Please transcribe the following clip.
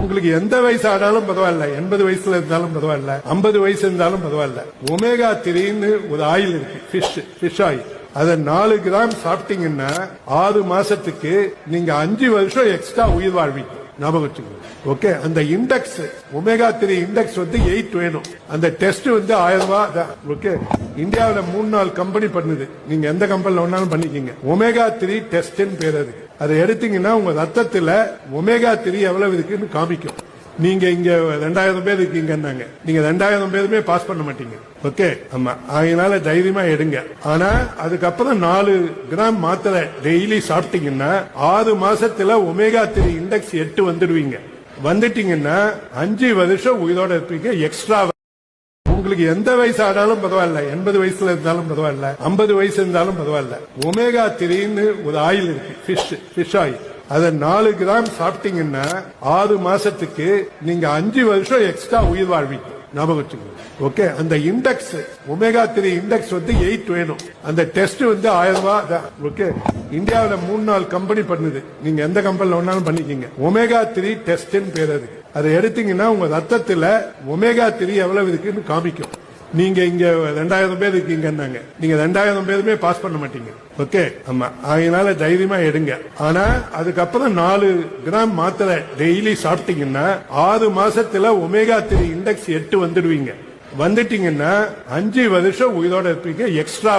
உங்களுக்கு எந்த வயசு ஆனாலும் பரவாயில்ல, 80 வயசுல இருந்தாலும் பரவாயில்ல, 50 வயசு இருந்தாலும் பரவாயில்ல. ஒமேகா 3ன்னு ஒரு ஆயில் இருக்கு, ஃபிஷ் ஆயில். அதை 4 கிராம் சாப்பிட்டீங்கன்னா 6 மாசத்துக்கு நீங்க 5 வருஷம் எக்ஸ்ட்ரா உயிர் வாழ்வீங்க. ஞாபகம் வச்சுக்கோங்க. ஓகே, அந்த இண்டெக்ஸ் ஒமேகா 3 இண்டெக்ஸ் 8 வேணும். அந்த டெஸ்ட் 1000 ரூபாய் தான். ஓகே, இந்தியாவில 3-4 கம்பெனி பண்ணுது. நீங்க எந்த கம்பெனில வேணாலும் பண்ணிக்கீங்க. ஒமேகா 3 டெஸ்ட்னு பேர் அது. அதை எடுத்தீங்கன்னா உங்க ரத்தத்துல ஒமேகா 3 எவ்வளவு இருக்குன்னு காமிக்கும். நீங்க இங்க 2000 பேர் இருக்கீங்கன்னாங்க, நீங்க 2000 பேருமே பாஸ் பண்ண மாட்டீங்க. ஓகே, ஆமா, அதனால தைரியமா எடுங்க. ஆனா அதுக்கப்புறம் 4 கிராம் மாத்திரை டெய்லி சாப்பிட்டீங்கன்னா 6 மாசத்துல ஒமேகா 3 இண்டெக்ஸ் 8 வந்துடுவீங்க. வந்துட்டீங்கன்னா 5 வருஷம் உயிரோட இருப்பீங்க எக்ஸ்ட்ரா. உங்களுக்கு எந்த வயசு ஆனாலும் பரவாயில்ல, 80 வயசுல இருந்தாலும் பரவாயில்ல, 50 வயசு இருந்தாலும் பரவாயில்ல. ஒமேகா 3ன்னு ஒரு ஆயில் இருக்கு, ஃபிஷ் ஆயில். அதை 4 கிராம் சாப்பிட்டீங்கன்னா 6 மாசத்துக்கு நீங்க 5 வருஷம் எக்ஸ்ட்ரா உயிர் வாழ்வீங்க. ஞாபகம் வச்சுக்கோங்க. ஓகே, அந்த இண்டெக்ஸ் ஒமேகா 3 இண்டெக்ஸ் 8 வேணும். அந்த டெஸ்ட் 1000 ரூபாய் தான். ஓகே, இந்தியாவில 3-4 கம்பெனி பண்ணுது. நீங்க எந்த கம்பெனில வேணாலும் பண்ணிக்கீங்க. ஒமேகா 3 டெஸ்ட்னு பேர் அது. அதை எடுத்தீங்கன்னா உங்க ரத்தத்துல ஒமேகா 3 எவ்வளவு இருக்குன்னு காமிக்கும். நீங்க இங்க 2000 பேர் இருக்கீங்கன்னாங்க, நீங்க 2000 பேருமே பாஸ் பண்ண மாட்டீங்க. ஓகே, ஆமா, அதனால தைரியமா எடுங்க. ஆனா அதுக்கப்புறம் 4 கிராம் மாத்திரை டெய்லி சாப்பிட்டீங்கன்னா 6 மாசத்துல ஒமேகா 3 இண்டெக்ஸ் 8 வந்துடுவீங்க. வந்துட்டீங்கன்னா 5 வருஷம் உயிரோட இருப்பீங்க எக்ஸ்ட்ரா.